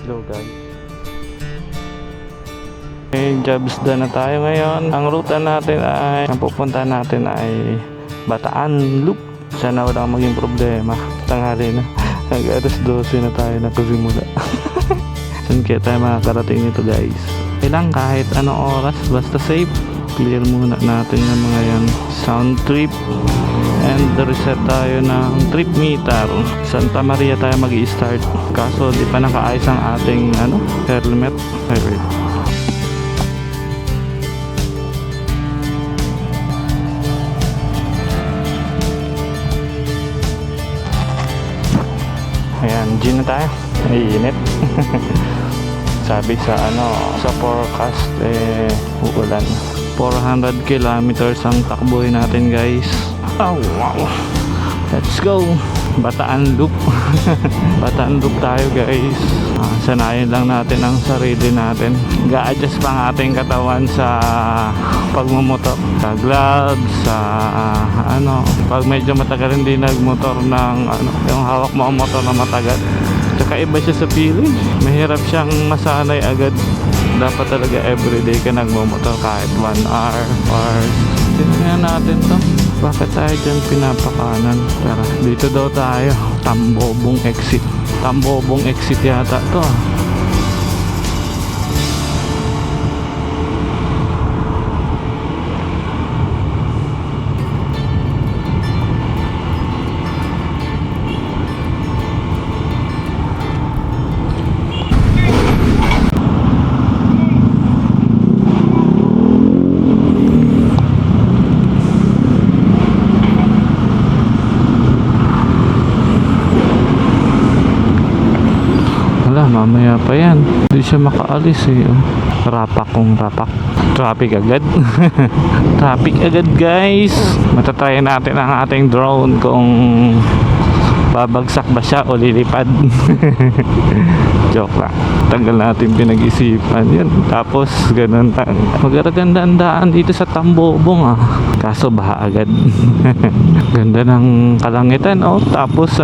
go guys. Okay, jobs done na tayo ngayon. Ang ruta natin ay, ang pupunta natin ay Bataan Loop. Sana wala maging problema. Tanghali na. Hanggang alas 12 na tayo nagkasimula. Saan kaya tayo makakarating nito guys? Kailang kahit anong oras, basta safe. Clear muna natin yung mga yan. Sound trip. And reset tayo ng trip meter. Santa Maria tayo mag-i-start. Kaso di pa nakaayos ang ating helmet. Wait. Ayan, G na tayo. Iinit. Sabi sa sa forecast uulan. 400 kilometers ang takbuhin natin guys. Oh wow. Let's go. Bataan Loop. Bataan Loop tayo guys. Sanayin lang natin ang sarili natin. Ga-adjust pa ang ating katawan sa pagmumotor. Sa gloves, sa pag medyo matagal hindi nagmotor ng yung hawak mo ang motor na matagal. Tsaka iba siya sa feeling. Mahirap siyang masanay agad. Dapat talaga everyday ka nagmumotor kahit 1 hour or tingnan natin to. Bakit tayo dyan pinapakanan? Tara, dito daw tayo. Tambobong exit. Tambobong exit yata to. Mamaya pa yan, hindi siya makaalis rapak kung rapak. Traffic agad. Traffic agad guys. Matatry natin ang ating drone kung babagsak ba siya o lilipad. Joke lang. Tagal natin pinag-isipan yan. Tapos ganun lang. Magagandaan daan dito sa Tambobong kaso baha agad. Ganda ng kalangitan tapos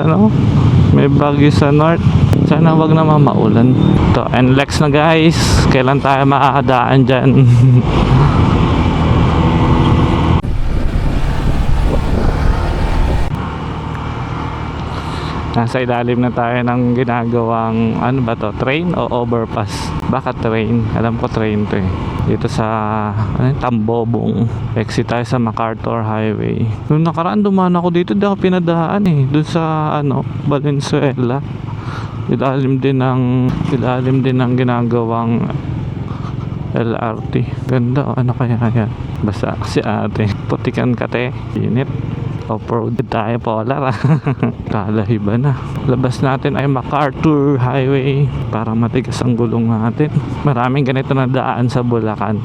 may bagyo sa north. Sana wag naman maulan. To NLEX na guys. Kailan tayo makakadaan dyan? Nasa ilalim na tayo ng ginagawang train o overpass? Baka train. Alam ko train to dito sa Tambobong. Exit tayo sa MacArthur Highway. Nung nakaraan dumaan ako dito, di ako pinadaan doon sa Valenzuela. Ilalim din ng ginagawang LRT. Ganda kaya yan? Basta si ate. Putikan kate. Init. Off-road tayo polar Kalahiba na. Labas natin ay MacArthur Highway. Parang matigas ang gulong natin. Maraming ganito na daan sa Bulacan.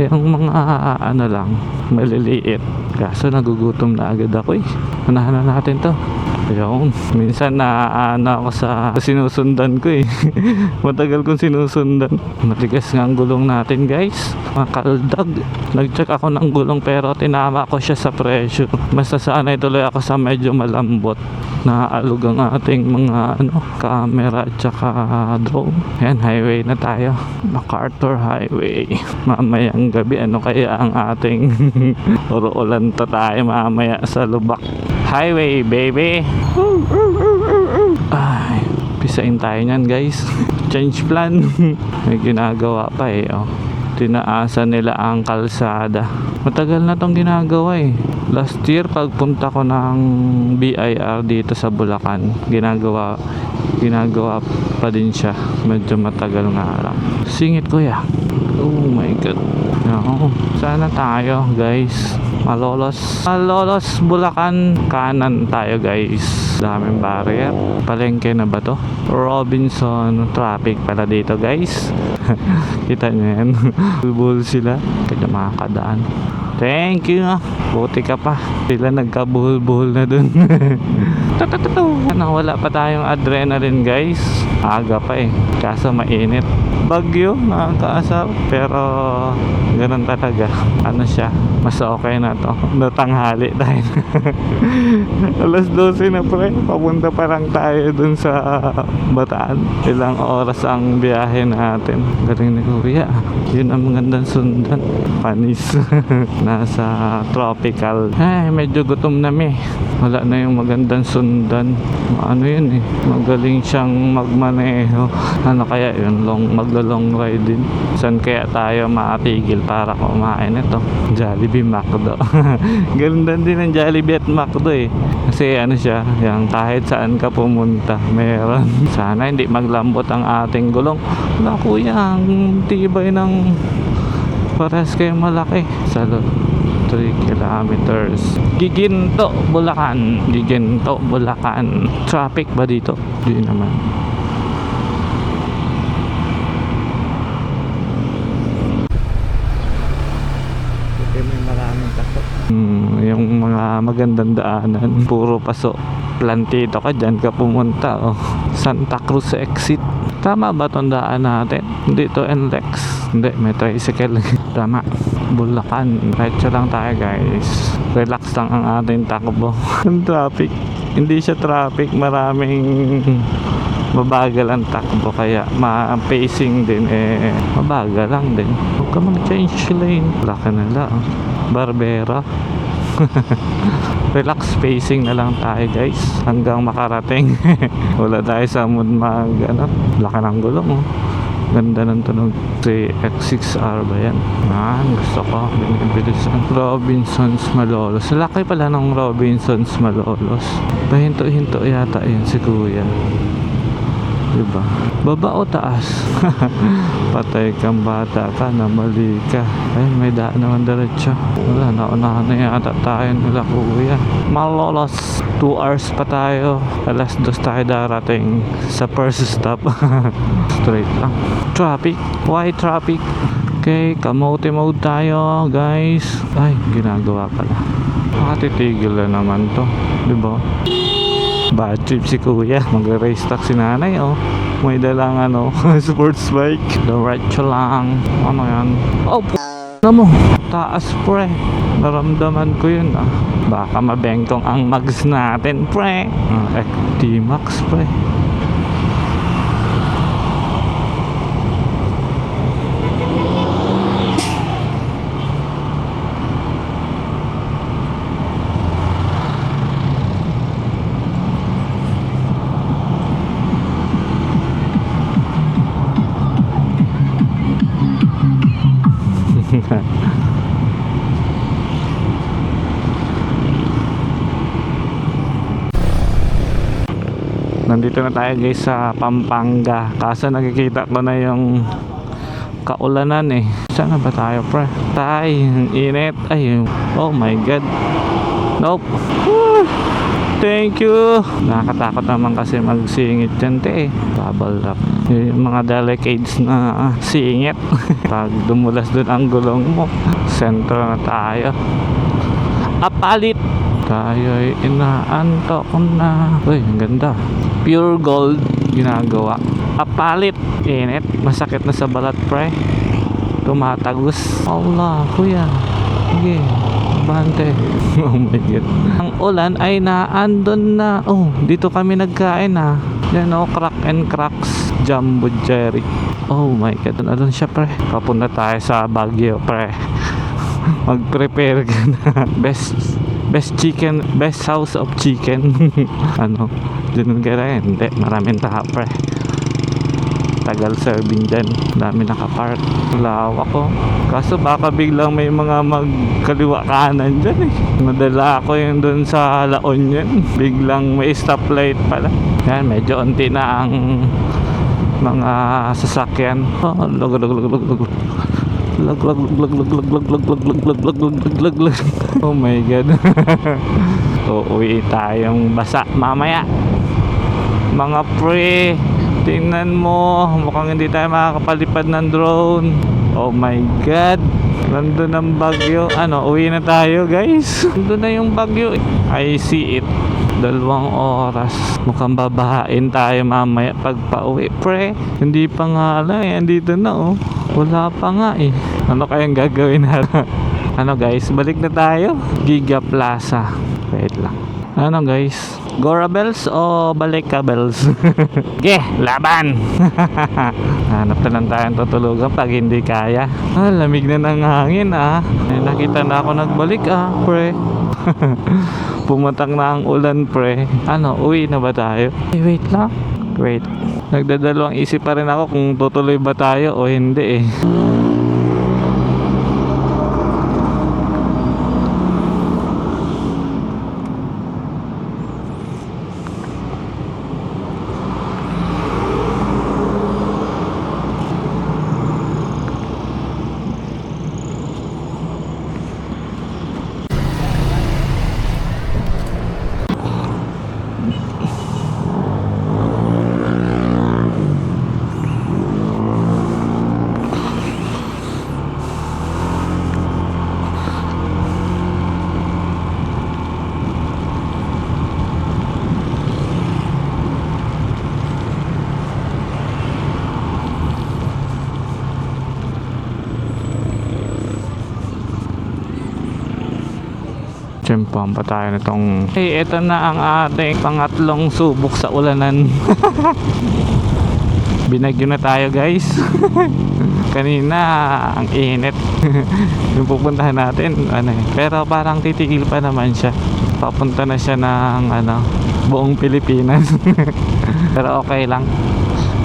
Yung mga lang maliliit. Kaso nagugutom na agad ako Unahan na natin to. Ayun, minsan ako sa sinusundan ko Matagal kong sinusundan. Matigas nga ang gulong natin guys. Makaldag. Nag-check ako ng gulong pero tinama ko siya sa pressure. Mas nasanay tuloy ako sa medyo malambot. Naaalog ang ating mga camera at saka drone. Ayan, highway na tayo. MacArthur Highway. Mamayang gabi kaya ang ating ulan tayo mamaya sa Lubak Highway baby. Ay, pisain tayo nyan guys. Change plan. May ginagawa pa tinaasan nila ang kalsada. Matagal na tong ginagawa Last year pagpunta ko ng BIR dito sa Bulacan, ginagawa pa din siya. Medyo matagal nga lang. Singit kuya. Oh my god. Sana tayo guys. Malolos Bulacan. Kanan tayo guys. Daming barrier. Palengke na ba to? Robinson. Traffic pala dito guys. Kita nyo yan. Bulbul sila. Kaya makakadaan. Thank you. Buti ka pa. Sila nagkabuhol-buhol na dun. Wala pa tayong adrenaline guys. Aga pa kaso mainit. bagyo, nakakaasar. Pero ganun talaga. Ano siya, mas okay na to. Natanghali tayo. Alas 12 na pre. Papunta pa lang tayo dun sa Bataan. Ilang oras ang biyahe natin. Galing ni Kuya. Yun ang magandang sundan. Panis. Nasa tropical. Ay, medyo gutom na mi. Wala na yung magandang sundan. Ano yun eh. Magaling siyang magmaneho. Ano kaya yun? Maglo-long ride din. Saan kaya tayo matigil para kumain ito? Jollibee, McDo. Ganda din ang Jollibee at McDo eh. Kasi ano siya, yung kahit saan ka pumunta, meron. Sana hindi maglambot ang ating gulong. Wala kuya, ang tibay ng pares kayo malaki. Salud. 3 kilometers. Giginto, Bulacan. Giginto, Bulacan. Traffic ba dito? Hindi naman. Okay, may maraming paso. Yung mga magandang daanan, puro paso. Plantito ka dyan ka pumunta. Oh. Santa Cruz exit. Tama ba itong daan natin? Dito NLEX. Hindi, may tricycle. Tama. Bulacan. Diretso lang tayo guys. Relax lang ang ating takbo. Ang traffic. Hindi siya traffic. Maraming mabagal ang takbo. Kaya ma-pacing din eh. Mabagal lang din. Huwag ka mag-change lane. Wala ka na lang. Barbera. Relax pacing na lang tayo guys hanggang makarating. Wala tayo sa mood laki ng gulong oh. Ganda ng tunog. 3x6R ba yan? Gusto ko binibilisan. Robinsons Malolos. Laki pala ng Robinsons Malolos. Pahinto-hinto yata yun si kuya. Diba? Baba o taas? Patay kang bata ka na mali ka. Ay, may daan naman diretso. Wala, naunahan na yata tayo nila kuya. Malolos. 2 hours pa tayo. Alas 2 tayo darating sa first stop. Straight lang. Traffic. Why traffic? Okay, kamote mode tayo guys. Ay, ginagawa pala. Makatitigil na naman to. Diba? Bad trip si kuya. Mag-race talk si nanay oh. May dalang sports bike. Diretso lang. Ano yan? Oh, na mo. Taas pre. Naramdaman ko yun ah. Baka mabengkong ang mags natin pre. T-Max pre. Nandito na tayo guys sa Pampanga. Kaso nakikita ko na yung kaulanan eh. Saan na ba tayo pre? Ang init. Ay, oh my god. Nope. Woo! Thank you. Nakakatakot naman kasi magsingit dyan te eh. Bubble wrap. Yung mga delicates na singit. Pag dumulas dun ang gulong mo, sentro na tayo. Apalit. Tayo'y inaantok na. Uy, ang ganda. Pure gold ginagawa. Apalit. Init. Masakit na sa balat pre. Tumatagos. Allah, kuya. Sige. Bante. Oh my god. Ang ulan ay naandun na. Oh, dito kami nagkain ha. Yan oh, crack and cracks. Jumbo Jerry. Oh my god. Ano siya pre? Papunta tayo sa Baguio pre. Mag-prepare ka na. Best chicken, best house of chicken. Dun ka rin. Hindi, maraming tao pre. Tagal serving dyan. Dami nakapark. Lawak ko. Kaso baka biglang may mga magkaliwa kanan dyan eh. Nadala ako yung dun sa La Union. Biglang may stoplight pala. Yan, medyo unti na ang mga sasakyan. Oh my god. Uuwi tayong basa mamaya. Mga pre, tingnan mo, mukhang hindi tayo makakapalipad ng drone. Oh my god. Nandun ang bagyo. Uwi na tayo guys. Nandun na yung bagyo. I see it. 2 oras. Mukhang babahain tayo mamaya pag pauwi. Pre, hindi pa nga lang eh. Andito na oh. Wala pa nga eh. Ano kayang gagawin natin? Ano guys, balik na tayo. Giga Plaza. Wait lang. Ano guys? Gorabels o Balikabels? Ge, laban! Hanap na lang tayong tutulugan pag hindi kaya. Lamig na ng hangin ah. Nakita na ako nagbalik ah, pre. Pumatak na ang ulan pre. Ano, uwi na ba tayo? Wait lang. Wait. Nagdadalawang isip pa rin ako kung tutuloy ba tayo o hindi eh. Tsimpuhan pa tayo nitong ito na ang ating pangatlong subok sa ulanan. Binagyo na tayo guys. Kanina ang init. Yung pupuntahan natin ano eh. Pero parang titigil pa naman siya. Papunta na siya ng buong Pilipinas. Pero okay lang.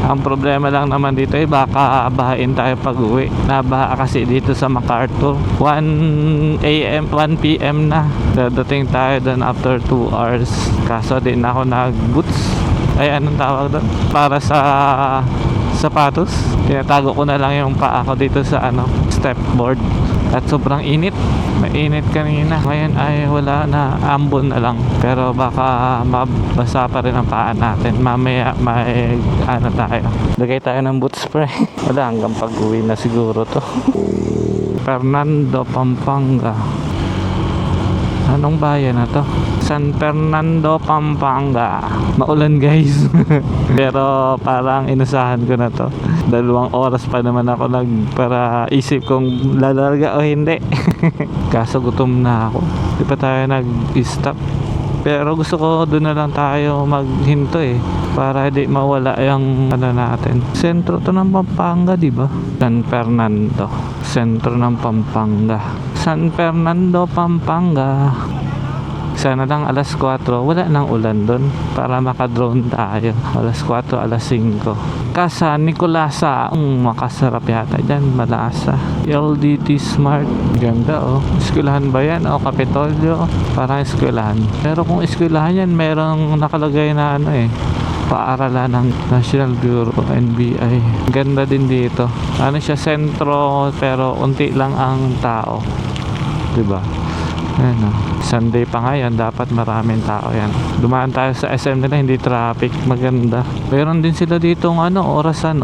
Ang problema lang naman dito ay baka bahain tayo pag uwi. Nabaha kasi dito sa MacArthur. 1 PM na. Dadating tayo doon after 2 hours. Kaso din ako nag-boots. Ay anong tawag doon? Para sa sapatos. Tinatago ko na lang yung paa ko dito sa step board. At sobrang init. Mainit kanina. Ngayon ay wala na, ambon na lang. Pero baka mabasa pa rin ang paa natin. Mamaya may tayo. Lagay tayo ng boots pre. Wala hanggang pag-uwi na siguro to. Fernando, Pampanga. Anong bayan na to? San Fernando, Pampanga. Maulan guys. Pero parang inasahan ko na to. 2 oras pa naman ako para isip kong lalarga o hindi. Kaso gutom na ako. Di pa tayo nag-stop. Pero gusto ko doon na lang tayo maghinto eh. Para hindi mawala yung natin. Sentro to ng Pampanga, di ba? San Fernando. Sentro ng Pampanga. San Fernando, Pampanga. Sana lang alas 4 wala nang ulan doon para makadrone tayo. Alas 4, alas 5. Casa Nicolasa, makasarap yata dyan, malasa. LDT Smart, ganda oh. Eskwelahan ba yan o Kapitolyo? Parang eskwelahan. Pero kung eskwelahan yan, merong nakalagay na paaralan ng National Bureau NBI. Ganda din dito. Siya sentro pero unti lang ang tao. Diba? Ayan, Sunday pa ngayon, dapat maraming tao yan. Dumaan tayo sa SM nila, hindi traffic, maganda. Meron din sila dito orasan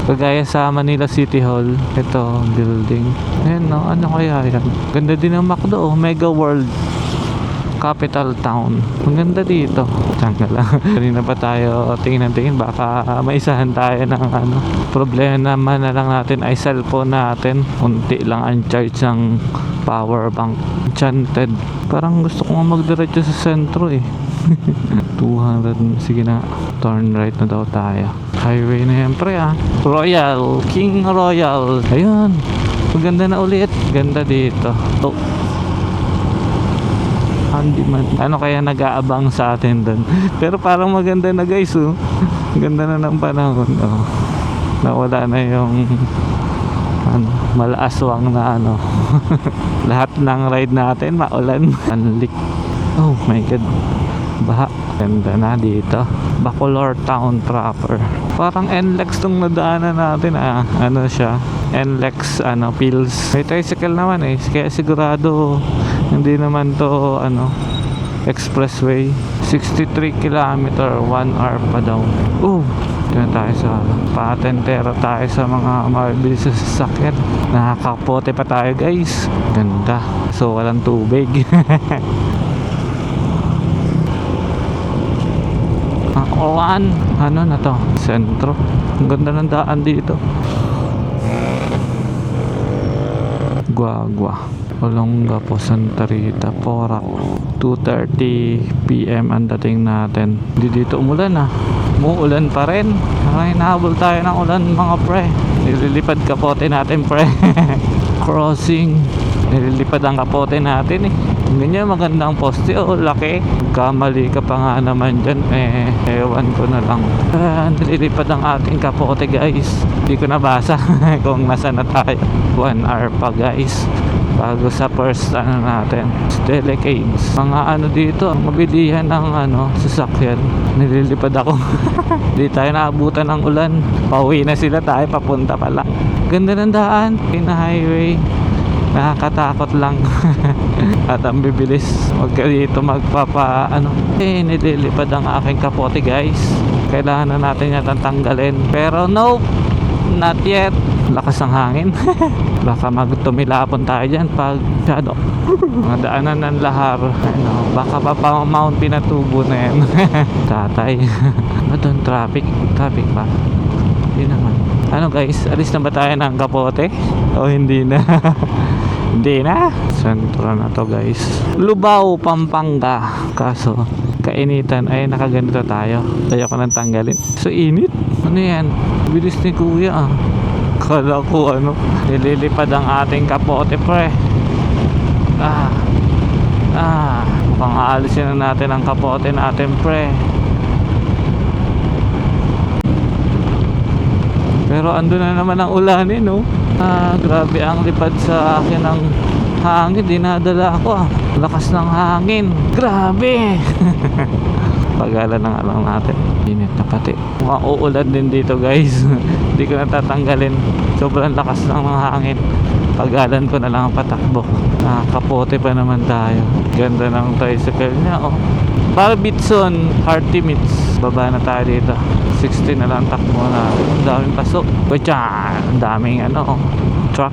kagaya sa Manila City Hall. Ito, building. Ayan ano kaya yan? Ganda din ang McDo, Mega World Capital Town. Ang ganda dito. Diyan ka lang. Kanina pa tayo tingin baka maisahan tayo ng problema naman na lang natin ay cellphone natin. Unti lang ang charge ng power bank. Enchanted. Parang gusto ko magdiretso sa sentro eh. 200. Sige na. Turn right na daw tayo. Highway na yan pre Royal. King Royal. Ayun. Maganda na ulit. Ganda dito. Handyman. Kaya nag-aabang sa atin doon? Pero parang maganda na guys Ganda na ng panahon nawala na yung malaaswang na lahat ng ride natin maulan. Unlik. Oh my god, baha. Ganda na dito. Bacolor Town proper. Parang NLEX tong nadaanan natin siya NLEX pills. May tricycle naman kaya sigurado hindi naman to expressway. 63 kilometer, 1 hour pa daw. Diyan tayo sa patentero tayo sa mga mabilis sa sasakyan. Nakakapote pa tayo guys. Ganda. So walang tubig. Ang ulan. Ano na to? Sentro. Ang ganda ng daan dito. Guagua. Olongapo, Santa Rita, Porac. 2:30 PM ang dating natin. Hindi dito umulan ah. Muulan pa rin. Ay, nahabol tayo ng ulan mga pre. Nililipad kapote natin pre. Crossing. Nililipad ang kapote natin eh. Ganyan magandang poste. Oh, laki. Kamali ka pa nga naman dyan. Ewan ko na lang. Nililipad ang ating kapote guys. Hindi ko nabasa kung nasa na tayo. 1 hour pa guys. Bago sa first natin. Stella Caves. Mga dito. Mabilihan ng sasakyan. Nililipad ako. Hindi tayo naabutan ng ulan. Pauwi na sila tayo. Papunta pa lang. Ganda ng daan. Pina-highway. Nakakatakot lang. At ang bibilis. Huwag ka dito nililipad ang aking kapote guys. Kailangan na natin yatang tanggalin. Pero nope, not yet. Lakas ng hangin. Baka magtumilapon tayo dyan pag shadow. Mga daanan ng lahar. Baka pa Mount Pinatubo na yan. Tatay. Doon traffic pa. Hindi naman. Guys, alis na ba tayo ng kapote? O hindi na? Hindi na. Sentro na to guys. Lubao, Pampanga. Kaso kainitan ay nakaganito tayo. Kaya ko nang tanggalin. So init. Ano yan? Bilis ni kuya ah. Kala ko nililipad ang ating kapote pre. Mukhang aalisin na natin ang kapote natin pre. Pero ando na naman ang ulanin no. Grabe ang lipad sa akin ng hangin. Dinadala ako ah. Lakas ng hangin. Grabe. Pagalan ng natin. Init na pati. Mukhang uulan din dito guys. Hindi ko natatanggalin. Sobrang lakas ng hangin. Pagalan ko na lang ang patakbo. Kapote pa naman tayo. Ganda ng tricycle niya oh. Barbitson, Hearty Meats. Baba na tayo dito. 60 na lang takbo na. Ang daming pasok. Ang daming truck.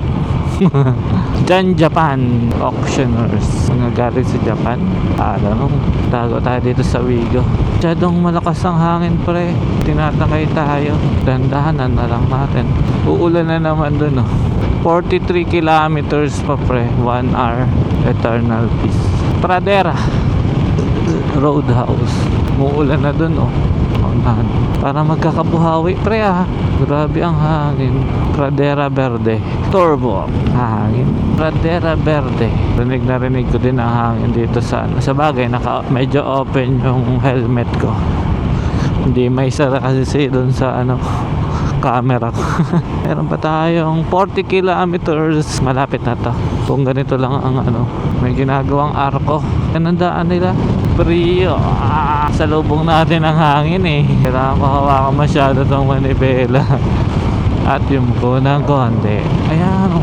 Dyan Japan Auctioners. Mga galing sa Japan. Tago tayo dito sa Wigo. Masyadong malakas ang hangin pre. Tinatakay tayo. Dandahanan na lang natin. Uulan na naman dun 43 kilometers pa pre. 1 hour. Eternal peace. Pradera Roadhouse. Muulan na dun para magkakabuhawi pre grabe ang hangin. Pradera Verde Turbo hangin. Pradera Verde. Rinig ko din ang hangin dito sa bagay medyo open yung helmet ko. Hindi may sara kasi doon sa camera ko. Meron pa tayong 40 kilometers. Malapit na to. Kung ganito lang ang may ginagawang arko. Yan ang daan nila. Brio. Sa lubong natin ang hangin Kailangan ko hawakan masyado itong manibela. At yung ko ng konti. Ayan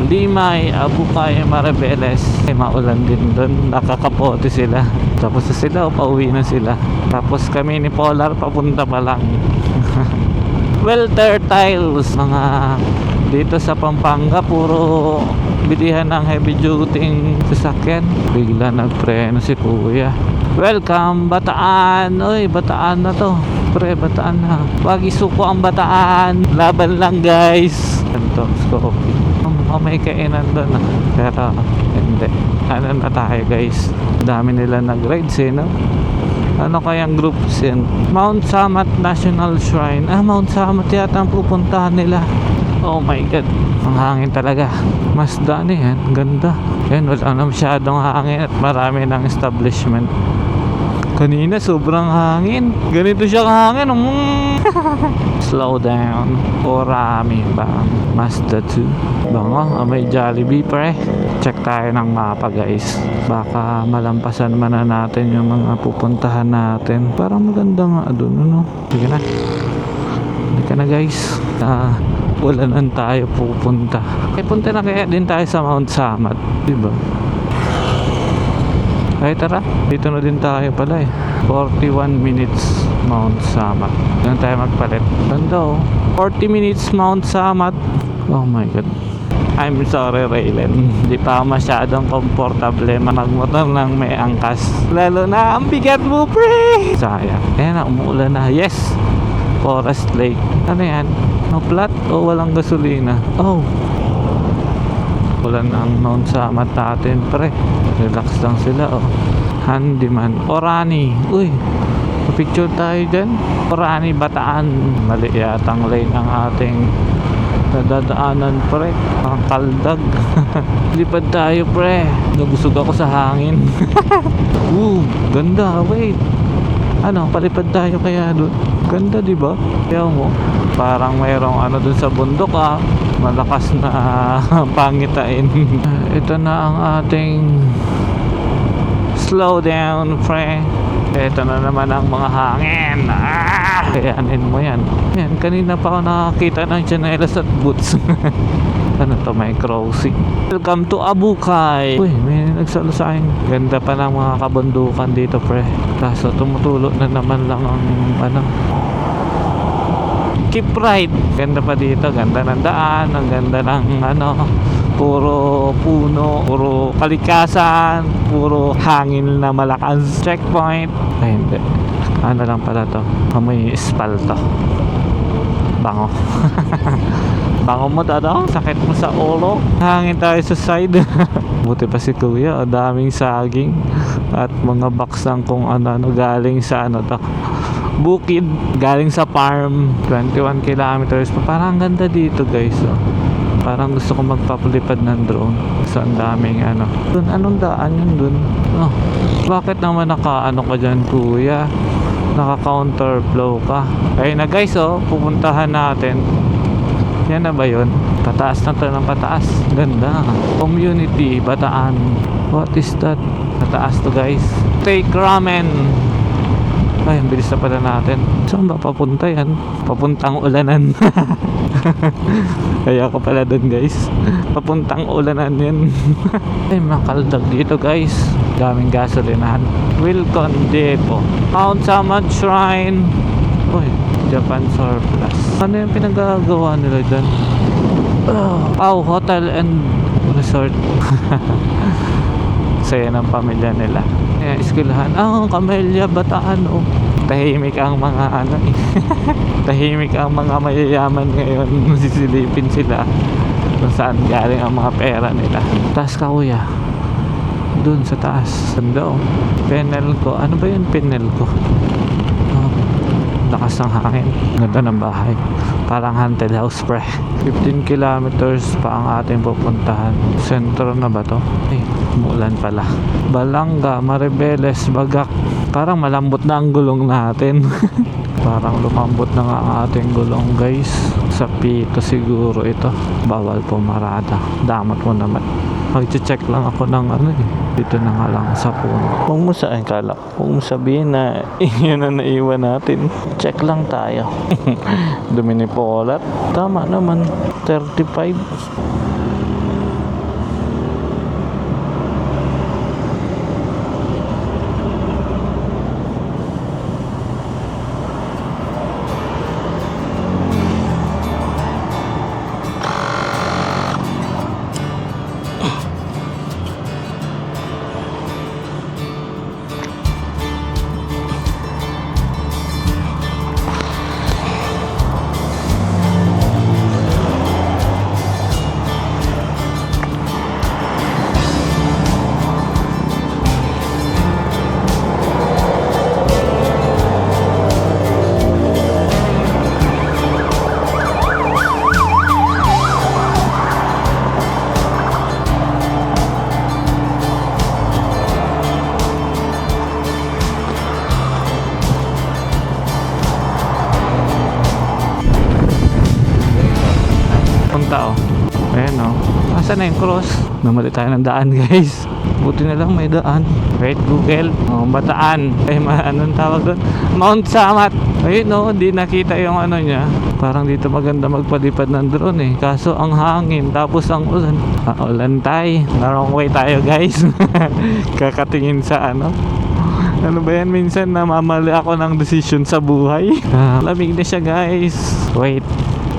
Limay, Abukay, Maribeles. Maulan din doon. Nakakapote sila. Tapos sila pauwi na sila. Tapos kami ni Polar papunta pa lang. Welter Tiles. Mga dito sa Pampanga puro bilihan ng heavy duty sasakyan. Bigla nagpreno si kuya. Welcome Bataan. Oy, Bataan na to pre, Bataan na. Wag isuko ang Bataan. Laban lang guys. Ito, coffee. May kainan doon pero hindi. Na tayo guys. Dami nila nag-rides kayang groups yan? Mount Samat National Shrine. Mount Samat yata ang pupuntahan nila. Oh my god, ang hangin talaga. Mazda yan, ganda. Yan, wala na masyadong hangin at marami ng establishment. Kanina sobrang hangin. Ganito siya kahangin. Slow down. Orami ba? Mazda 2. Bango, may Jollibee pre. Check tayo ng mapa guys. Baka malampasan man na natin yung mga pupuntahan natin. Parang maganda nga doon Sige na. Hindi ka na guys. Ulanan tayo pupunta. Punta na kaya din tayo sa Mount Samat. Diba? Ay tara, dito na din tayo pala 41 minutes Mount Samat. Doon tayo magpalit. Ganda 40 minutes Mount Samat. Oh my god. I'm sorry, Raylen. Hindi pa ako masyadong komportable magmotor ng may angkas. Lalo na ang bigat mo, pre! Sayang. Ayan na, umuulan na. Yes! Forest Lake. Ano yan? No flat o walang gasolina? Oh! Ulan ang noon sa mata natin, pre. Relax lang sila, oh. Handyman. Orani. Uy! Picture tayo dyan. Orani, Bataan. Mali yatang lane ang ating nadadaanan, pre. Ang kaldag. Lipad tayo, pre. Nabusog ako sa hangin. Ganda. Wait. Ano, palipad tayo kaya doon. Ganda, di ba? Kaya mo, parang mayroong ano doon sa bundok, malakas na pangitain. Ito na ang ating slow down, pre. Ito na naman ang mga hangin. Kayanin mo yan. Yan, kanina pa ako nakakita ng chanelas at boots. Ano to, may crossing. Welcome to Abukay. Uy, may nagsalo sa akin. Ganda pa ng mga kabundukan dito, pre. Kaso tumutulo na naman lang ang ano. Keep right. Ganda pa dito. Ganda ng daan. Ang ganda ng ano. Puro puno. Puro kalikasan. Puro hangin na malakas. Checkpoint. Ay, hindi. Ano lang pala to. Amoy espalto. Bango. Bango mo, dada. Sakit mo sa ulo. Hangin tayo sa side. Buti pa si kuya. Daming saging. At mga baksang kung ano galing sa ano to. Bukid. Galing sa farm. 21 kilometers. Parang ganda dito, guys. Parang gusto ko magpapalipad ng drone. So, ang daming ano. Dun, anong daan yun dun? Oh, bakit naman naka-ano ka dyan, kuya? Naka-counterflow ka. Ayun na, guys, pupuntahan natin. Yan na ba yun? Pataas na to ng pataas. Ganda. Community, Bataan. What is that? Pataas to, guys. Take ramen. Ay, ang bilis na pala natin. Saan ba papunta yan? Papuntang ulanan. Kaya ako pala dun, guys. Papuntang ulanan yan. Ay, makaldag dito, guys. Daming gasolinahan. Wilcon Depot. Mount Samad Shrine. Uy, Japan Surplus. Ano yung pinagagawa nila dyan? Hotel and Resort. Saya ng pamilya nila. Kaya eskwelahan. Camellia, Bataan, tahimik ang mga ano tahimik ang mga mayayaman ngayon. Sisilipin sila kung saan galing ang mga pera nila. Taas ka, kuya. Dun sa taas. Ganda, Penel ko. Ano ba yun, Penel ko? Lakas ng hangin. Ganda ng bahay. Parang haunted house, pre. 15 kilometers pa ang ating pupuntahan. Sentro na ba to? Eh, umulan pala. Balanga, Maribeles, Bagak. Parang malambot na ang gulong natin. Parang lumambot na nga ang ating gulong, guys. Sa pito siguro ito. Bawal pumarada. Damot mo naman. Mag-check lang ako ng ano dito na nga lang sa puno. Huwag mo saan kalak. Huwag mo sabihin na yun na naiwan natin. Check lang tayo. Dumi ni Polat. Tama naman. 35. Punta ayan asa na yung cross. Namali tayo ng daan, guys. Buti na lang may daan. Wait, Google. Bataan. Ay, anong tawag doon? Mount Samad. Ayun, di nakita yung ano niya. Parang dito maganda magpalipad ng drone kaso ang hangin tapos ang ulan. Ulan tayo. Wrong way tayo, guys. Kakatingin sa ano ba yan, minsan namamali ako ng decision sa buhay. Lamig na siya, guys. Wait,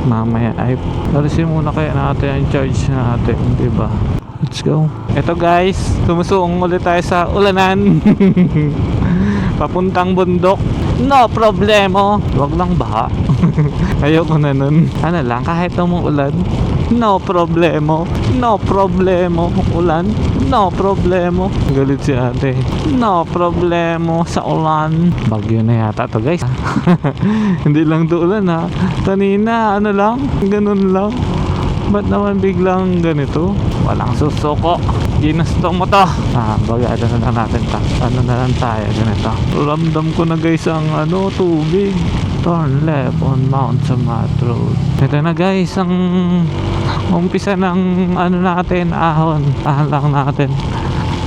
Mamaya ay alisin muna kaya natin ang charge natin, diba? Let's go. Eto guys, sumusuong ulit tayo sa ulanan. Papuntang bundok. No problemo. Wag lang baha. Ayoko na nun. Ano lang, kahit umuulan. No problemo. No problemo. Ulan. No problemo. Galit si ate. No problemo sa ulan. Bagyo na yata to guys. Hindi lang to ulan ha. Kanina ano lang, ganun lang. Ba't naman biglang ganito? Walang susuko. Ginusto mo to. Bagay na lang natin ta. Ano na lang tayo ganito. Ramdam ko na guys ang tubig. Turn left on Mount Samat Road. Ito na guys ang umpisa ng natin, ahon. Ahon lang natin.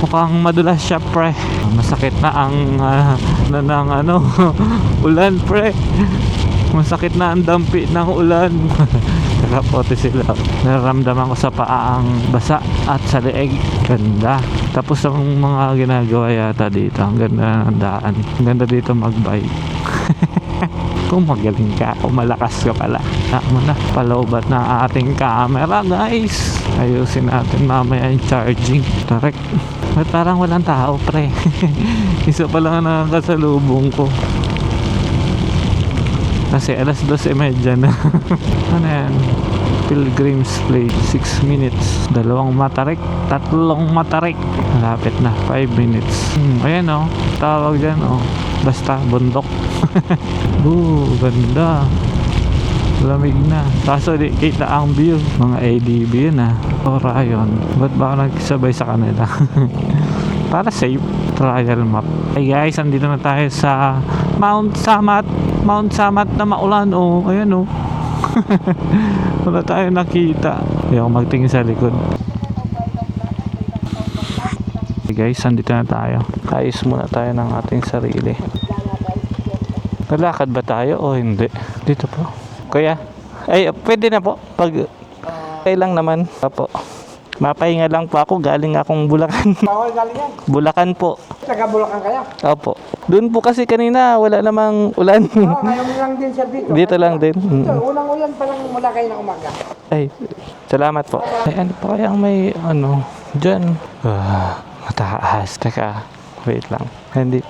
Mukhang madulas siya pre. Masakit na ang ulan pre. Masakit na ang dampi ng ulan. Nakapote sila. Nararamdaman ko sa paa ang basa at sa leeg. Ganda. Tapos ang mga ginagawa yata dito. Ang ganda ng daan. Ang ganda dito mag-bike. Kung magaling ka, kung malakas ka pala. Tama na. Palaubat na ating camera guys. Ayusin natin mamaya yung charging. Tarek. Ba't parang walang tao pre? Isa pa lang ang nakakasalubong ko. Kasi alas 12:30 na. Ano yan? Pilgrim's Plate 6 minutes. 2 matarik, 3 matarik. Malapit na 5 minutes. Ayan tawag dyan basta bundok. Ganda. Lamig na. Kaso di kita ang view. Mga ADB yun Orion. Ba't ba ako nagsabay sa kanila? Para safe. Trial map. Hey guys, andito na tayo sa Mount Samat. Mount Samat na maulan ayan wala tayo nakita. Ayaw magtingin sa likod. Hey guys, andito na tayo. Ayos muna tayo ng ating sarili. Lalakad ba tayo o hindi? Dito po. Kuya, ay pwede na po. Pag kailang naman. Apo. Mapahinga lang po ako, galing akong Bulacan. Bawal galing yan. Bulacan po. Taga Bulacan kaya? Opo. Doon po kasi kanina wala namang ulan. Kaya mo lang din sir dito. Dito lang din. Ito, unang ulan pa lang mula kayo ng umaga. Ay, salamat po. Ay, ano pa kaya may dyan? Mataas. Teka, wait lang. Hindi.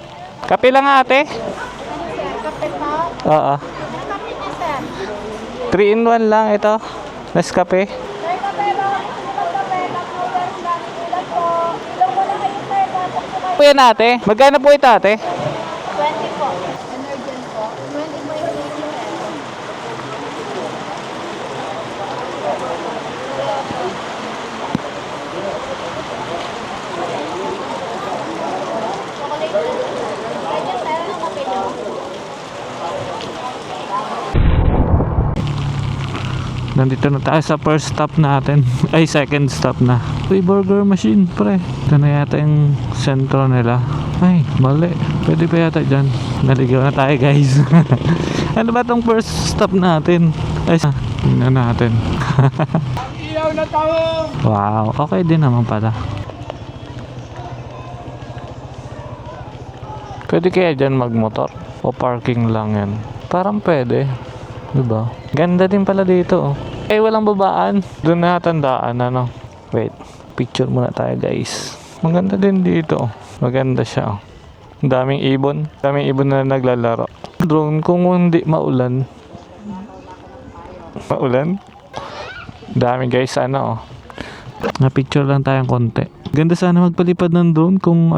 Kape lang ate? Kape po? Oo. Ano kape niya, sir? 3 in 1 lang ito. Nescafe. Sir, kape ba? Ano kape? Nag-over lang. Ilan po? Ilan mo na kayo, sir? Tapos po kayo. Po yan ate. Magkano po ito ate? 20 po. Emergent po. 20 po yung sir. Chocolate po. Ganyan, sir. Ano kape niyo? Nandito na tayo sa first stop natin. Ay, second stop na. Uy, burger machine, pre. Ito na yata yung sentro nila. Ay, mali. Pwede pa yata dyan. Naligaw na tayo, guys. Ano ba tong first stop natin? Ay, tingnan natin. Ilaw na tayo! Wow, okay din naman pala. Pwede kaya dyan magmotor? O parking lang yan? Parang pwede. Diba? Ganda din pala dito. Eh, walang babaan. Doon na tandaan, Wait, picture muna tayo, guys. Maganda din dito. Maganda siya. Ang daming ibon. Daming ibon na naglalaro. Drone kung hindi maulan. Maulan? Dami, guys. Na-picture lang tayong konti. Ganda sana magpalipad ng drone kung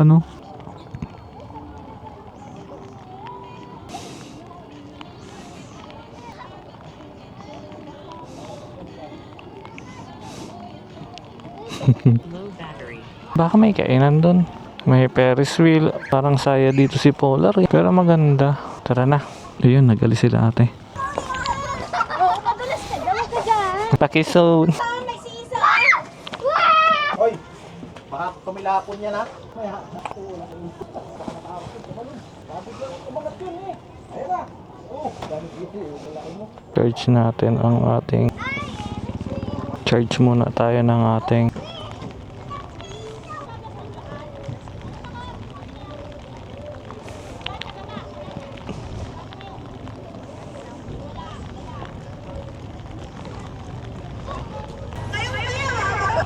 Baka may kainan doon. May Ferris wheel. Parang saya dito si Polar Pero maganda. Tara na. Ayun, nag-alis sila ate. Oo, madulas ka. Dawag ka dyan. Pakisone. May sisa. Hoy! Baka kumilapon yan Charge natin ang ating charge muna tayo ng ating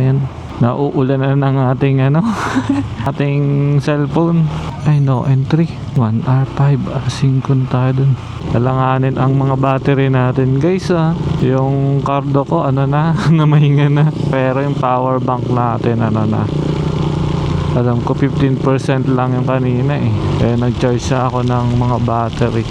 Ayan, nauulan na ng ating ano, ating cellphone. Ay no, entry 1 hour 5 hour 5 tayo dun. Alanganin ang mga battery natin guys Yung cardo ko ano na, namahinga na. Pero yung power bank natin ano na, alam ko 15% lang yung kanina Kaya nag-charge na ako ng mga battery.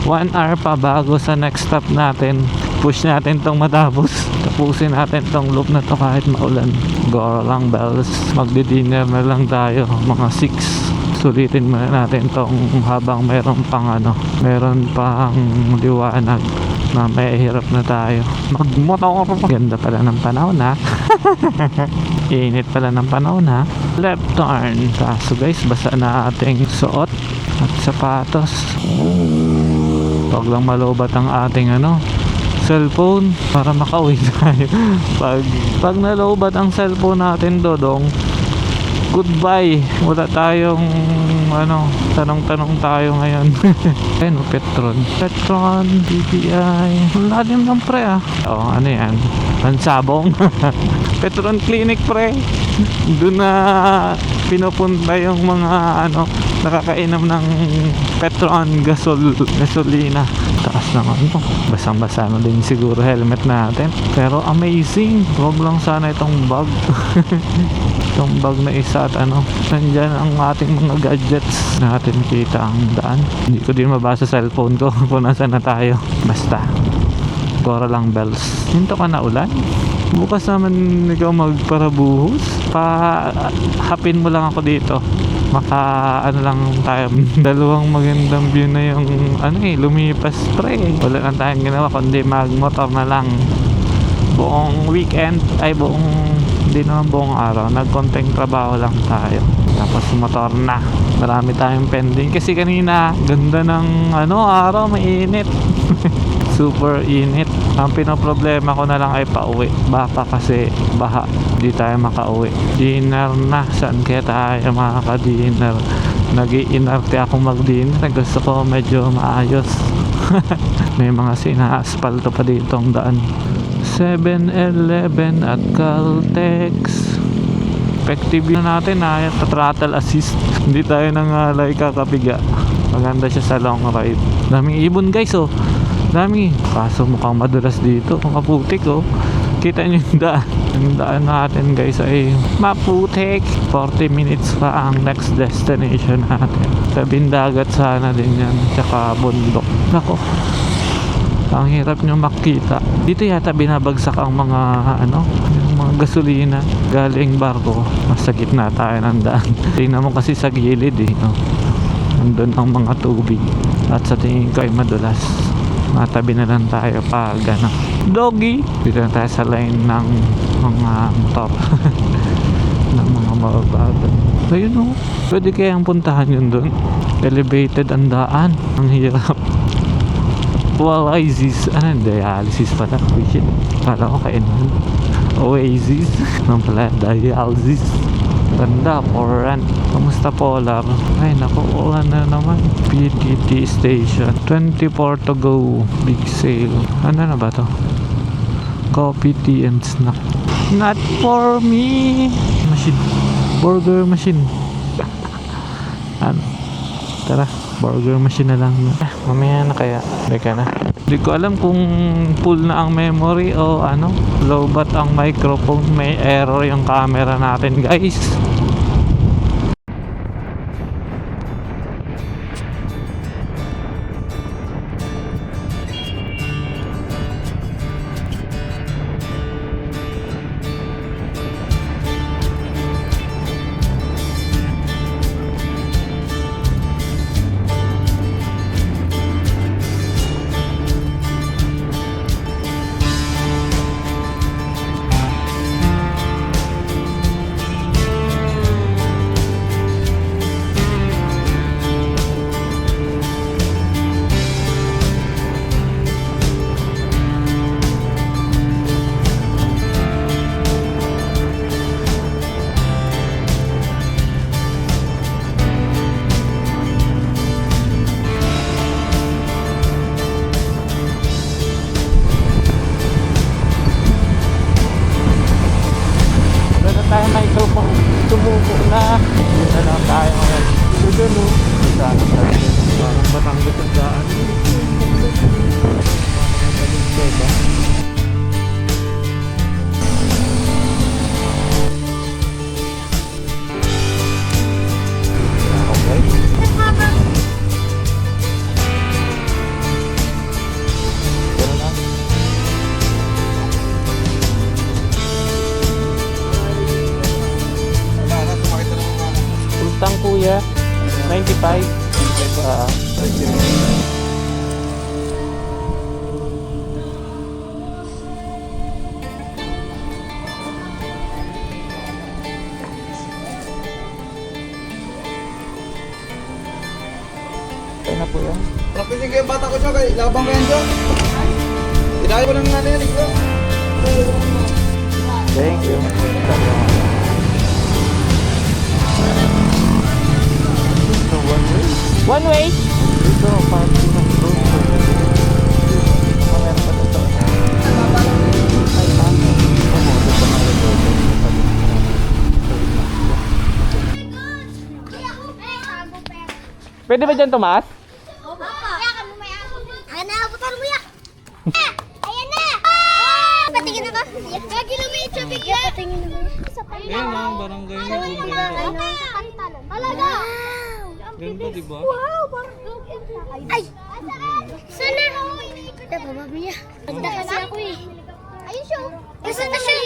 1 hour pa bago sa next stop natin. Push natin tong matapos. Tapusin natin tong loop na to kahit maulan. Goro lang bells. Magdi-dinner na lang tayo mga 6. Sulitin muna natin tong habang meron pang ano, meron pang liwanag. Mamaya hirap na tayo magmotor. Ganda pala ng panahon Init pala ng panahon Left turn. Kaso guys, basa na ating suot at sapatos. Huwag lang malobat ang ating ano, cellphone para makauwi tayo. Pag nalobat ang cellphone natin, Dodong, goodbye. Wala tayong ano, tanong-tanong tayo ngayon. Ayun, Petron, BPI. Lalim ng pre ano yan? Pansabong. Petron Clinic pre. Doon na pinupunta yung mga ano, nakakainom ng Petron gasolina. Taas ng ano, basang-basa na din siguro helmet natin. Pero amazing. Huwag lang sana itong bag. Itong bag na isa at ano, nandyan ang ating mga gadgets natin. Kita ang daan. Hindi ko din mabasa sa cellphone ko kung nasa na tayo. Basta Gora lang bells. Hinto ka na ulan. Bukas naman ikaw magparabuhos. Hapin mo lang ako dito. Ano lang tayo. Dalawang magandang view na yung ano lumipas pre. Wala lang tayong ginawa kundi magmotor na lang. Buong weekend hindi naman buong araw, nagkonting trabaho lang tayo. Tapos motor na. Marami tayong pending kasi kanina ganda ng ano, araw, mainit. Super init. Ang pinoproblema ko na lang ay pauwi. Baka kasi baha, di tayo makauwi. Dinner na. Saan kaya tayo makaka-dinner? Nag-iinarte ako mag-dinner. Gusto ko medyo maayos. May mga sina-asfalto pa dito ang daan. 7-Eleven at Caltex. Effective na natin throttle assist. Hindi tayo nangalay kakapiga. Maganda siya sa long ride. Daming ibon guys dami. Kaso mukhang madulas dito. Maputik Kita nyo yung daan. Yung daan natin guys ay maputik. 40 minutes pa ang next destination natin. Tabing dagat sana din yan. Tsaka bundok. Nako, ang hirap nyo makita. Dito yata binabagsak ang mga ano, yung mga gasolina galing barko. Nasa gitna tayo ng daan. Tingnan mo kasi sa gilid nandun ang mga tubig. At sa tingin ko ay madulas. Matabi na lang tayo pag ano, doggy. Dito na tayo sa line ng mga motor. ng mga mababagal. Ayun pwede kayang puntahan yun dun. Elevated ang daan. Ang hirap. Oasis. Dialysis pala. Shit. Kala ko kainan. Oasis. Nang pala, dialysis. Ganda, Poran. Kamusta Polar? Ay, naku, ulan na naman. PTT Station. 24 to go. Big sale. Ano na ba to? Coffee, tea, and snack. Not for me. Machine. Burger machine. Ano? Tara, burger machine na lang. Mamaya na kaya. Teka na. Hindi ko alam kung full na ang memory o ano, low bat ang microphone. May error yung camera natin guys. kuya? 95? Ah. Kaya na po yan. Practicing ko yung bata ko siya, kay labang ko yan siya. Tinakay ko lang nga na yan, ikaw. Thank you. So, one way? One way? Dito, parking ng road. Meron pa dito. Ay, ano? Dito pa na rin doon. Pwede ba dyan tumaas? Ayan na! Patingin ako. Patingin ako. Patingin ako. Ayan ang barangay na Talaga! Ganda, diba? Wow! Ay! Sana! Nababa niya. Ganda kasi ako eh. Ayun siya. Basta na siya.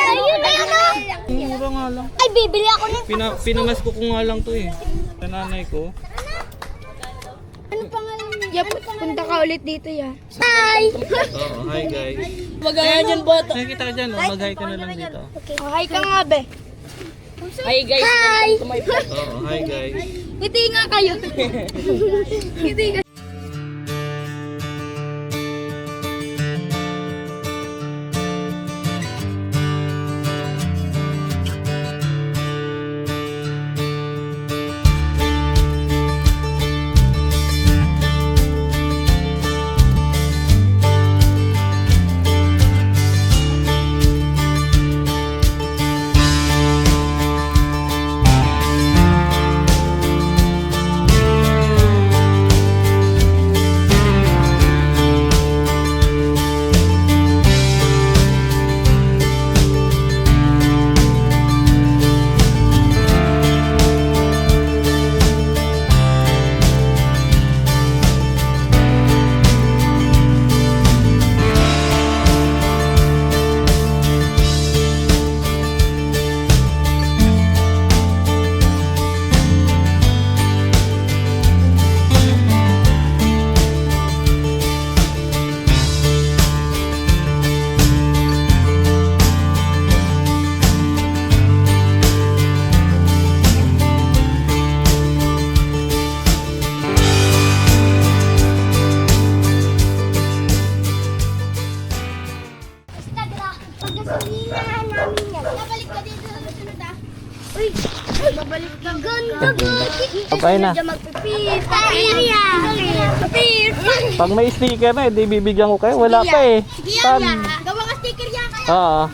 Ayun na. Mura nga lang. Ay, bibili ako ng... Pinamas ko nga lang to eh. Sa nanay ko. Ano pangalan niya? Punta ka ulit dito ya. Hi! Oo, hi guys. Magayan yan bata. Nakikita ka dyan, mag-hi ka na lang dito. Oh, hi ka nga be. Hi guys. Hi! Oo, hi guys. Ngiti nga kayo. Ngiti nga. Pagkasalinahan namin yan. Babalik ka dito sa susunod ah. Uy! Babalik ka. Ganda ganda. Abay na. Diyan magpipir. Pipir. Pag may sticker na, hindi bibigyan ko kayo. Wala pa eh. Sige Pag... yan. Gawa ka sticker yan. Oo.